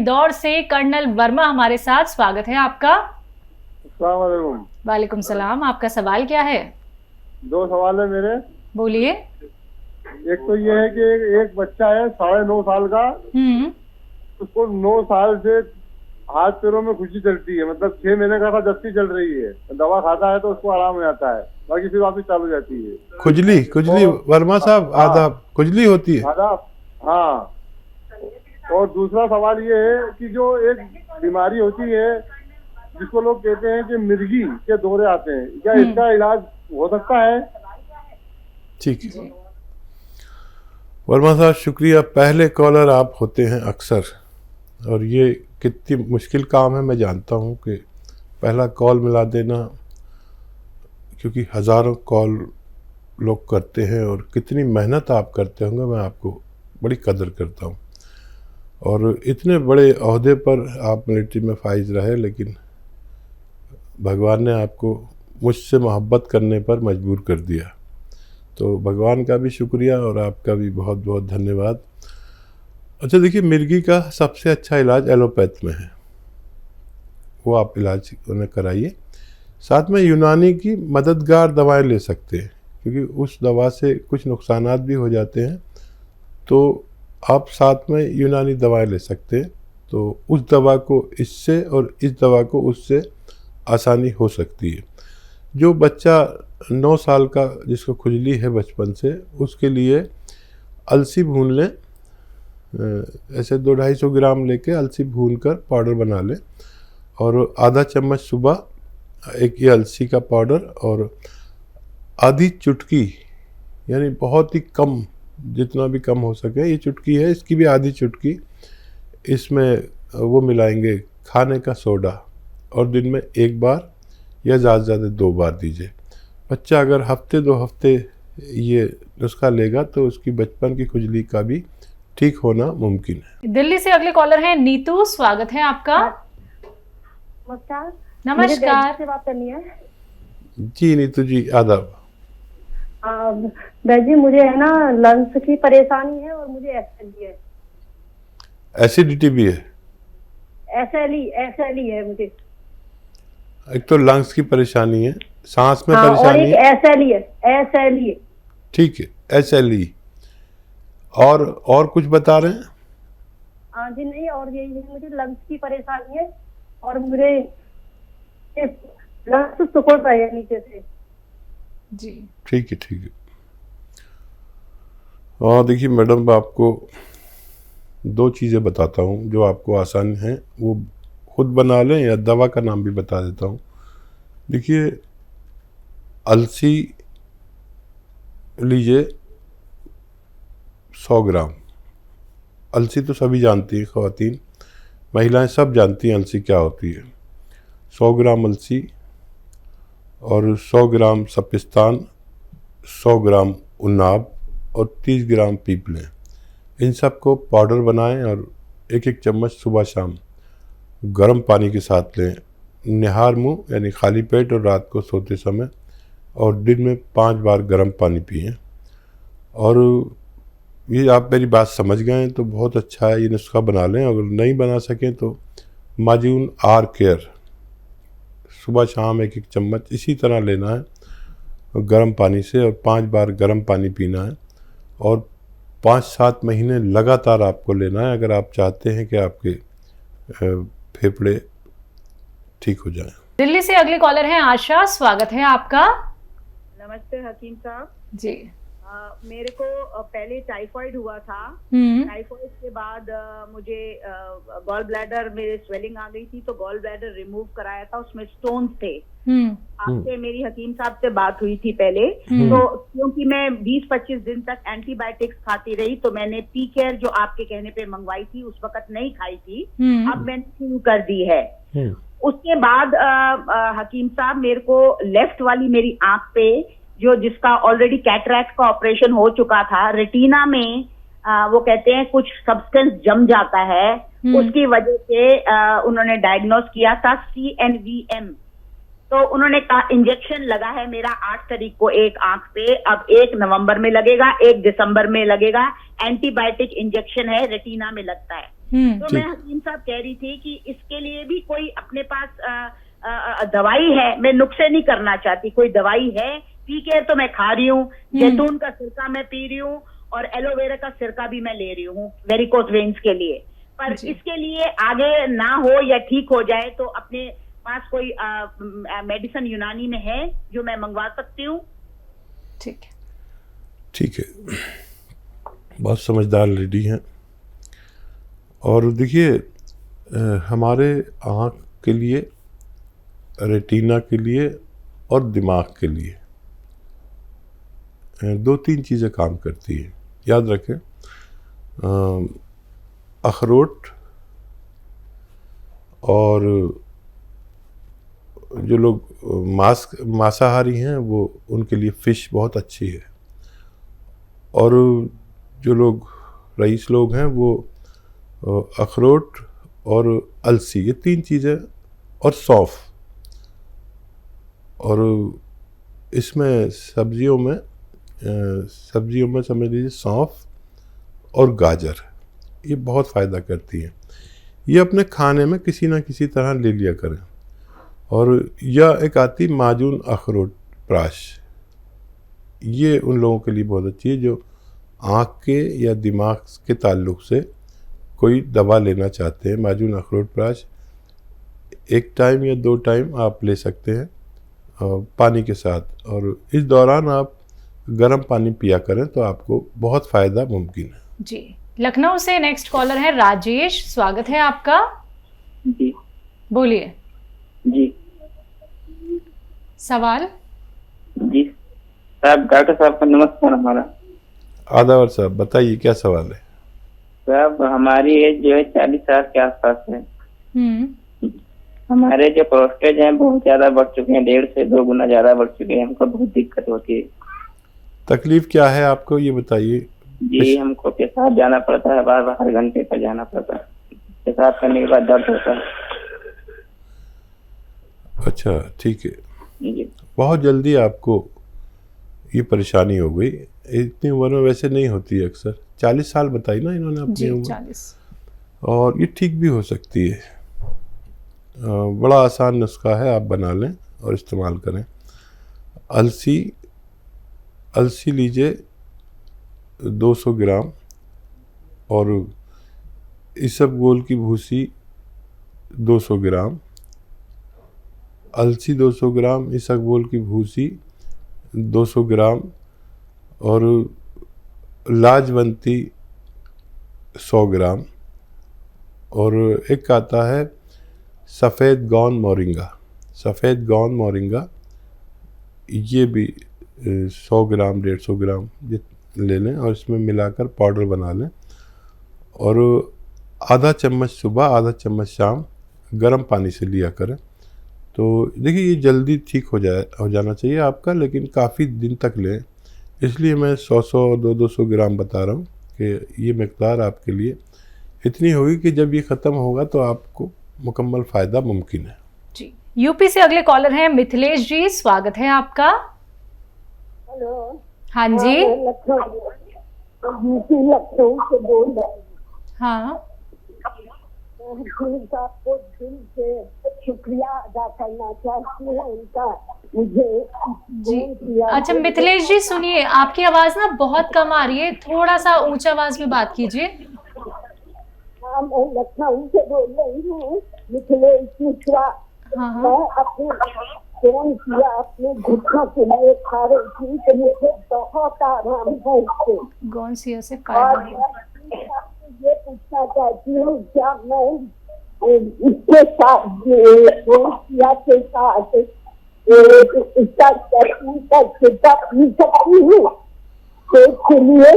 इंदौर से कर्नल वर्मा हमारे साथ, स्वागत है आपका। अस्सलाम वालेकुम। वालेकुम सलाम। आपका सवाल क्या है? दो सवाल है मेरे। बोलिए। एक तो ये है कि एक बच्चा है 9.5 साल का, उसको 9 साल से हाथ पैरों में खुशी चलती है, मतलब 6 महीने का था जब से चल रही है। दवा खाता है तो उसको आराम हो जाता है, बाकी फिर वापिस चालू हो जाती है। खुजली वर्मा साहब, आदाब। खुजली होती है? आदाब, हाँ। और दूसरा सवाल ये है कि जो एक बीमारी होती है जिसको लोग कहते हैं कि मिर्गी के दौरे आते हैं, क्या इसका इलाज हो सकता है? ठीक है वर्मा साहब, शुक्रिया। पहले कॉलर आप होते हैं अक्सर, और ये कितनी मुश्किल काम है मैं जानता हूँ कि पहला कॉल मिला देना, क्योंकि हज़ारों कॉल लोग करते हैं और कितनी मेहनत आप करते होंगे मैं आपको बड़ी कदर करता हूँ। और इतने बड़े ओहदे पर आप मिलिट्री में फाइज रहे, लेकिन भगवान ने आपको मुझसे मोहब्बत करने पर मजबूर कर दिया, तो भगवान का भी शुक्रिया और आपका भी बहुत बहुत धन्यवाद। अच्छा देखिए, मिर्गी का सबसे अच्छा इलाज एलोपैथ में है, वो आप इलाज उन्हें कराइए। साथ में यूनानी की मददगार दवाएं ले सकते हैं, क्योंकि उस दवा से कुछ नुकसानात भी हो जाते हैं, तो आप साथ में यूनानी दवाएं ले सकते हैं। तो उस दवा को इससे और इस दवा को उससे आसानी हो सकती है। जो बच्चा 9 साल का जिसको खुजली है बचपन से, उसके लिए अलसी भून लें, ऐसे 200-250 ग्राम लेके अलसी भून कर पाउडर बना लें, और आधा चम्मच सुबह एक ये अलसी का पाउडर, और आधी चुटकी, यानी बहुत ही कम, जितना भी कम हो सके, ये चुटकी है, इसकी भी आधी चुटकी इसमें वो मिलाएंगे खाने का सोडा, और दिन में 1 बार या ज़्यादा से ज़्यादा 2 बार दीजिए। बच्चा अगर हफ्ते 2 हफ्ते ये नुस्खा लेगा तो उसकी बचपन की खुजली का भी ठीक होना मुमकिन है। दिल्ली से अगले कॉलर हैं नीतू, स्वागत है आपका। नमस्कार। नमस्कार। से बात करनी है जी नीतू जी, आदाब। जी, मुझे है ना लंग्स की परेशानी है और मुझे एसएलई है। एसिडिटी भी है? एसएलई है मुझे। एक तो लंग्स की परेशानी है, सांस में और परेशानी एक एसएलई है। ठीक है, एसएलई। और कुछ बता रहे हैं? हाँ जी, नहीं, और यही है, मुझे लंग्स की परेशानी है और मुझे लंग्स सुकड़ रहे हैं नीचे से। जी ठीक है, ठीक है। और देखिए मैडम, आपको 2 चीज़ें बताता हूँ जो आपको आसान हैं, वो खुद बना लें, या दवा का नाम भी बता देता हूँ। देखिए, अलसी लीजिए 100 ग्राम। अलसी तो सभी जानती हैं, ख़वातीन महिलाएं सब जानती हैं अलसी क्या होती है। 100 ग्राम अलसी और 100 ग्राम सपिस्तान, 100 ग्राम उन्नाब और 30 ग्राम पीपलें, इन सब को पाउडर बनाएं और 1-1 चम्मच सुबह शाम गर्म पानी के साथ लें, निहार मुँह यानी खाली पेट, और रात को सोते समय, और दिन में 5 बार गर्म पानी पिएं। और ये आप मेरी बात समझ गए हैं तो बहुत अच्छा है, ये नुस्खा बना लें। अगर नहीं बना सकें तो माजून आर केयर सुबह शाम 1-1 चम्मच इसी तरह लेना है गर्म पानी से, और 5 बार गर्म पानी पीना है, और 5-7 महीने लगातार आपको लेना है, अगर आप चाहते हैं कि आपके फेफड़े ठीक हो जाएं। दिल्ली से अगले कॉलर हैं आशा, स्वागत है आपका। नमस्ते हकीम साहब जी। मेरे को पहले टाइफाइड हुआ था। टाइफाइड के बाद मुझे गॉल ब्लैडर में स्वेलिंग आ गई थी, तो गॉल ब्लैडर रिमूव कराया था, उसमें स्टोन्स थे। आपसे मेरी हकीम साहब से बात हुई थी पहले, तो क्योंकि मैं 20-25 दिन तक एंटीबायोटिक्स खाती रही, तो मैंने पी केयर जो आपके कहने पे मंगवाई थी उस वक्त नहीं खाई थी, अब मैंने शुरू कर दी है। उसके बाद हकीम साहब, मेरे को लेफ्ट वाली मेरी आंख पे, जो जिसका ऑलरेडी कैटरैक्ट का ऑपरेशन हो चुका था, रेटिना में वो कहते हैं कुछ सब्सटेंस जम जाता है, उसकी वजह से उन्होंने डायग्नोस किया था CNVM। तो उन्होंने कहा इंजेक्शन लगा है मेरा 8 तारीख को एक आंख पे, अब 1 नवंबर में लगेगा, 1 दिसंबर में लगेगा। एंटीबायोटिक इंजेक्शन है, रेटिना में लगता है। तो मैं हकीम साहब कह रही थी कि इसके लिए भी कोई अपने पास दवाई है। मैं नुक्से नहीं करना चाहती, कोई दवाई है पी केयर तो मैं खा रही हूँ, जैतून का सिरका मैं पी रही हूँ और एलोवेरा का सिरका भी मैं ले रही हूँ वेरिकोस वेन्स के लिए। पर इसके लिए आगे ना हो या ठीक हो जाए तो अपने पास कोई मेडिसिन यूनानी में है जो मैं मंगवा सकती हूँ? ठीक है, बहुत समझदार लेडी हैं। और देखिए, हमारे आँख के लिए, रेटिना के लिए और दिमाग के लिए 2-3 चीज़ें काम करती है, याद रखें। अखरोट और जो लोग मांसाहारी हैं वो उनके लिए फ़िश बहुत अच्छी है, और जो लोग रईस लोग हैं वो अखरोट और अलसी, ये 3 चीज़ें, और सौंफ। और इसमें सब्जियों में समझ लीजिए सौंफ और गाजर, ये बहुत फ़ायदा करती हैं। ये अपने खाने में किसी ना किसी तरह ले लिया करें। और यह एक आती माजून अखरोट प्राश, ये उन लोगों के लिए बहुत अच्छी है जो आँख के या दिमाग के ताल्लुक़ से कोई दवा लेना चाहते हैं। माजून अखरोट प्राश 1 टाइम या 2 टाइम आप ले सकते हैं पानी के साथ, और इस दौरान आप गर्म पानी पिया करें तो आपको बहुत फ़ायदा मुमकिन है। जी, लखनऊ से नेक्स्ट कॉलर है राजेश, स्वागत है आपका। जी बोलिए जी। सवाल। जी साहब, डॉक्टर साहब का नमस्कार। हमारा आदावर साहब, बताइए क्या सवाल है। साहब, हमारी एज जो है 40 साल के आसपास है। हमारे जो प्रोस्टेट हैं बहुत ज्यादा बढ़ चुके हैं, 1.5 से 2 गुना ज्यादा बढ़ चुके हैं। हमको बहुत दिक्कत होती है। तकलीफ क्या है आपको, ये बताइए। जी, हमको पेशाब जाना पड़ता है, बार हर घंटे पर जाना पड़ता है। पेशाब करने के बाद दर्द होता है। अच्छा, ठीक है। जी, बहुत जल्दी आपको ये परेशानी हो गई। इतनी उम्र में वैसे नहीं होती है अक्सर। 40 साल बताई ना इन्होंने अपनी उम्र, 40। और ये ठीक भी हो सकती है। बड़ा आसान नुस्खा है, आप बना लें और इस्तेमाल करें। अलसी लीजिए 200 ग्राम, और इसबगोल की भूसी 200 ग्राम। अलसी 200 ग्राम, इसबगोल की भूसी 200 ग्राम, और लाजवंती 100 ग्राम, और एक आता है सफ़ेद गौन मोरिंगा, ये भी 100 ग्राम 150 ग्राम ले लें और इसमें मिलाकर पाउडर बना लें, और आधा चम्मच सुबह आधा चम्मच शाम गर्म पानी से लिया करें। तो देखिए, ये जल्दी ठीक हो जाना चाहिए आपका, लेकिन काफ़ी दिन तक लें। इसलिए मैं 100 200 ग्राम बता रहा हूँ कि ये मकदार आपके लिए इतनी होगी कि जब ये ख़त्म होगा तो आपको मुकम्मल फ़ायदा मुमकिन है। जी, यूपी से अगले कॉलर हैं मिथिलेश जी, स्वागत है आपका। हेलो। हाँ जी। लखनऊ से बोल रहे हैं। हाँ, आपको दिल से शुक्रिया अदा करना चाहती हूँ उनका, मुझे जी। अच्छा मिथिलेश जी, सुनिए, आपकी आवाज़ ना बहुत कम आ रही है, थोड़ा सा ऊंचा आवाज़ में बात कीजिए। हाँ, मैं लखनऊ से बोल रही हूँ, मिथिलेश मिश्रा। मैं अपने फोन किया अपने घुटनों के लिए खा रही थी, तो मुझे बहुत आराम है इससे। गौनसिया से और ये पूछना चाहती हूँ, क्या मैं इसके साथ गौनसिया के साथ इसका छिड़का पी सकती हूँ पेट के लिए?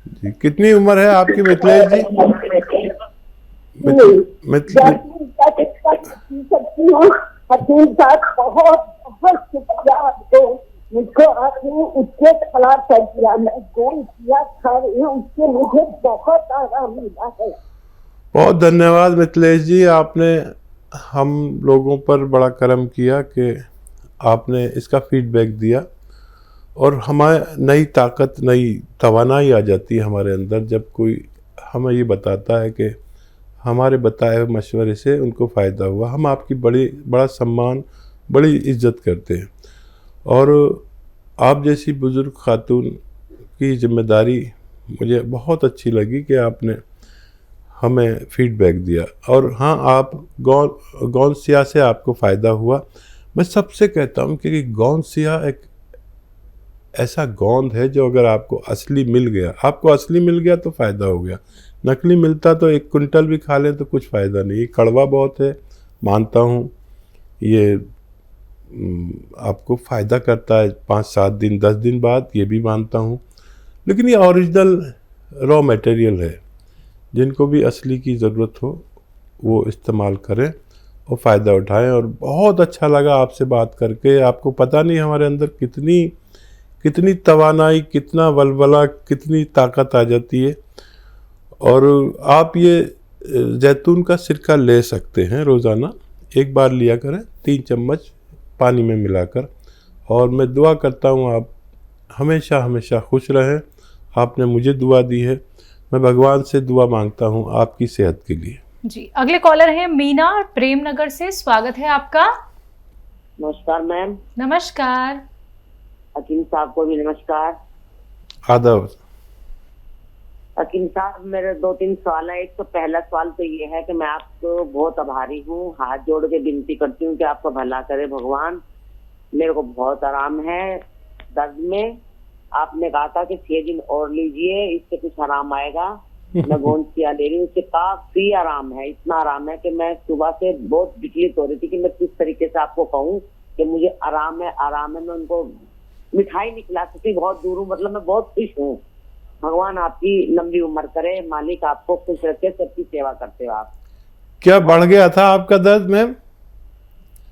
जी, कितनी उम्र है आपकी मिथिलेश जी? हकीम साहब बहुत शुक्रिया आपको, मुझको आपने उससे खड़ा कर दिया। मैं कौन किया खा रही हूँ, उससे मुझे बहुत आराम मिला है। बहुत धन्यवाद मिथिलेश जी, आपने हम लोगों पर बड़ा करम किया कि आपने इसका फीडबैक दिया, और हमारे नई ताकत, नई तवानाई आ जाती है हमारे अंदर जब कोई हमें ये बताता है कि हमारे बताए हुए मशवरे से उनको फ़ायदा हुआ। हम आपकी बड़ा सम्मान, बड़ी इज्जत करते हैं। और आप जैसी बुज़ुर्ग खातून की ज़िम्मेदारी मुझे बहुत अच्छी लगी कि आपने हमें फ़ीडबैक दिया। और हाँ, आप गौनसिया से आपको फ़ायदा हुआ। मैं सबसे कहता हूँ कि गौनसिया एक ऐसा गोंद है जो अगर आपको असली मिल गया तो फ़ायदा हो गया। नकली मिलता तो 1 कुंटल भी खा लें तो कुछ फ़ायदा नहीं। कड़वा बहुत है, मानता हूँ, ये आपको फ़ायदा करता है 5-7 दिन 10 दिन बाद, ये भी मानता हूँ, लेकिन ये ओरिजिनल रॉ मटेरियल है। जिनको भी असली की ज़रूरत हो वो इस्तेमाल करें और फ़ायदा उठाएं। और बहुत अच्छा लगा आपसे बात करके। आपको पता नहीं हमारे अंदर कितनी तवानाई, कितना वलवला, कितनी ताकत आ जाती है। और आप ये जैतून का सिरका ले सकते हैं रोज़ाना, 1 बार लिया करें 3 चम्मच पानी में मिलाकर। और मैं दुआ करता हूँ आप हमेशा हमेशा खुश रहें। आपने मुझे दुआ दी है, मैं भगवान से दुआ मांगता हूँ आपकी सेहत के लिए। जी, अगले कॉलर हैं मीना प्रेमनगर से। स्वागत है आपका। नमस्कार मैम। नमस्कार। हकीम साहब को भी नमस्कार। आदाब। हकीम साहब, मेरे 2-3 सवाल है। एक तो पहला सवाल तो ये है कि मैं आपको बहुत आभारी हूँ, हाथ जोड़ के विनती करती हूँ कि आपका भला करे भगवान। मेरे को बहुत आराम है दर्द में। आपने कहा था कि 6 दिन और लीजिए, इससे कुछ आराम आएगा। मैं गोंदसिया ले रही हूँ, उससे काफी आराम है। इतना आराम है कि मैं सुबह से बहुत विचलित हो रही थी कि मैं किस तरीके से आपको कहूँ कि मुझे आराम है। मैं उनको मिठाई नहीं खिला सकती, बहुत दूर हूँ, मतलब मैं बहुत खुश हूँ। भगवान आपकी लंबी उम्र करे, मालिक आपको खुश रखे, सबकी सेवा करते हो आप। क्या बढ़ गया था आपका दर्द मैम?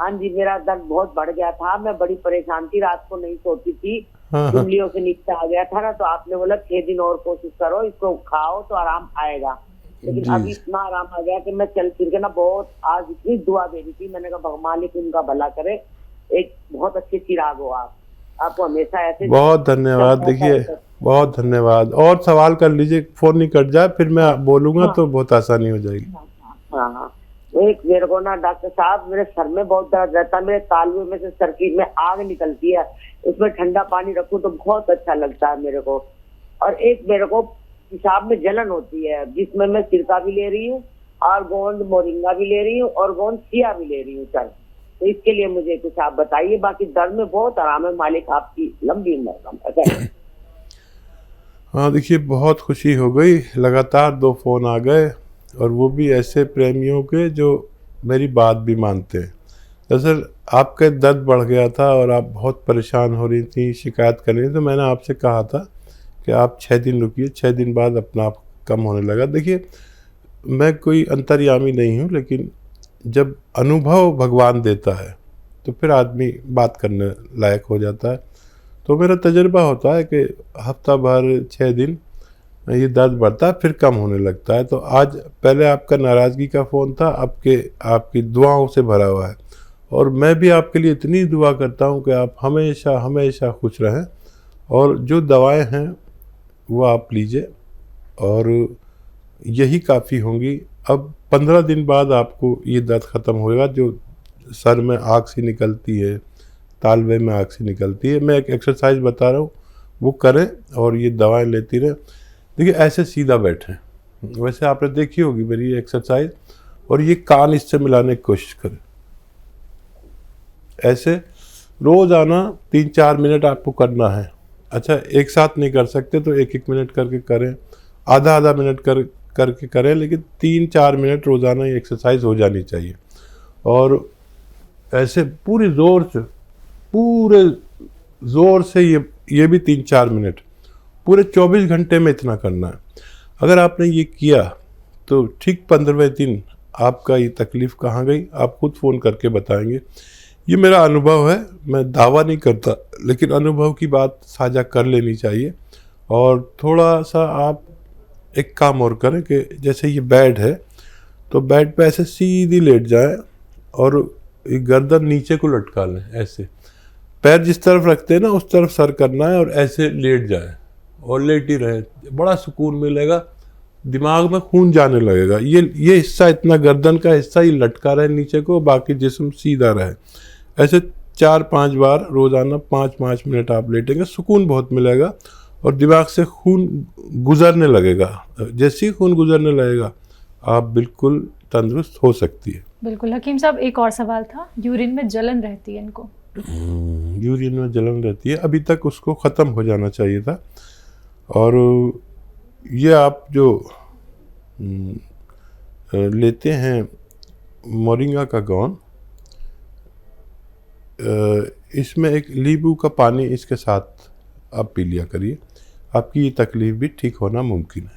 हाँ जी, मेरा दर्द बहुत बढ़ गया था। मैं बड़ी परेशान थी, रात को नहीं सोती थी, हाँ। उंगलियों से नीचे आ गया था ना, तो आपने बोला 6 दिन और कोशिश करो, इसको खाओ तो आराम आएगा। लेकिन अभी इतना आराम आ गया कि मैं चल फिर के ना बहुत, आज इतनी दुआ दे रही थी, मैंने कहा मालिक उनका भला करे, एक बहुत अच्छे चिराग हो आपको हमेशा ऐसे। बहुत धन्यवाद। देखिए, बहुत धन्यवाद। और सवाल कर लीजिए, फोन नहीं कट जाए, फिर मैं बोलूंगा तो बहुत आसानी हो जाएगी। हाँ, एक मेरे को ना डॉक्टर साहब, मेरे सर में बहुत दर्द रहता है, मेरे तालुए में से सर की में आग निकलती है, उसमें ठंडा पानी रखूं तो बहुत अच्छा लगता है मेरे को। और एक मेरे को पेशाब में जलन होती है, जिसमें मैं सिरका भी ले रही हूँ और गोंद मोरिंगा भी ले रही हूँ और गोंदसिया भी ले रही हूँ सर। तो इसके लिए मुझे कुछ आप बताइए। बाकी दर्द में बहुत आराम है, मालिक आपकी लंबी उम्र करे। हाँ, देखिए, बहुत खुशी हो गई, लगातार 2 फोन आ गए, और वो भी ऐसे प्रेमियों के जो मेरी बात भी मानते हैं। दरअसल आपका दर्द बढ़ गया था और आप बहुत परेशान हो रही थी, शिकायत कर रही थी, तो मैंने आपसे कहा था कि आप 6 दिन रुकिए, 6 दिन बाद अपना आप कम होने लगा। देखिए, मैं कोई अंतर्यामी नहीं हूँ, लेकिन जब अनुभव भगवान देता है तो फिर आदमी बात करने लायक हो जाता है। तो मेरा तजुर्बा होता है कि हफ्ता भर 6 दिन ये दर्द बढ़ता है, फिर कम होने लगता है। तो आज पहले आपका नाराज़गी का फ़ोन था, आपकी दुआओं से भरा हुआ है। और मैं भी आपके लिए इतनी दुआ करता हूँ कि आप हमेशा हमेशा खुश रहें। और जो दवाएं हैं वो आप लीजिए, और यही काफ़ी होंगी। अब 15 दिन बाद आपको ये दर्द ख़त्म होएगा, जो सर में आग सी निकलती है, तालवे में आग सी निकलती है। मैं एक एक्सरसाइज बता रहा हूँ, वो करें और ये दवाएं लेती रहें। देखिए, ऐसे सीधा बैठें, वैसे आपने देखी होगी मेरी एक्सरसाइज, और ये कान इससे मिलाने की कोशिश करें। ऐसे रोज़ाना 3-4 मिनट आपको करना है। अच्छा, एक साथ नहीं कर सकते तो 1-1 मिनट करके करें, आधा मिनट करके करें, लेकिन 3-4 मिनट रोज़ाना ये एक्सरसाइज हो जानी चाहिए। और ऐसे पूरे ज़ोर से ये भी 3-4 मिनट पूरे 24 घंटे में इतना करना है। अगर आपने ये किया तो ठीक 15वें दिन आपका ये तकलीफ़ कहाँ गई आप खुद फ़ोन करके बताएंगे। ये मेरा अनुभव है, मैं दावा नहीं करता, लेकिन अनुभव की बात साझा कर लेनी चाहिए। और थोड़ा सा आप एक काम और करें कि जैसे ये बेड है, तो बेड पे ऐसे सीधी लेट जाए और गर्दन नीचे को लटका लें। ऐसे पैर जिस तरफ रखते हैं ना, उस तरफ सर करना है और ऐसे लेट जाए और लेट ही रहे, बड़ा सुकून मिलेगा। दिमाग में खून जाने लगेगा। ये हिस्सा, इतना गर्दन का हिस्सा ही लटका रहे नीचे को, बाकी जिस्म सीधा रहे। ऐसे 4-5 बार रोज़ाना 5-5 मिनट आप लेटेंगे, सुकून बहुत मिलेगा और दिमाग से खून गुजरने लगेगा। जैसे ही खून गुजरने लगेगा आप बिल्कुल तंदुरुस्त हो सकती है। बिल्कुल। हकीम साहब, एक और सवाल था, यूरिन में जलन रहती है इनको। यूरिन में जलन रहती है, अभी तक उसको ख़त्म हो जाना चाहिए था। और ये आप जो लेते हैं मोरिंगा का गौन, इसमें एक नींबू का पानी इसके साथ आप पी लिया करिए, आपकी ये तकलीफ़ भी ठीक होना मुमकिन है।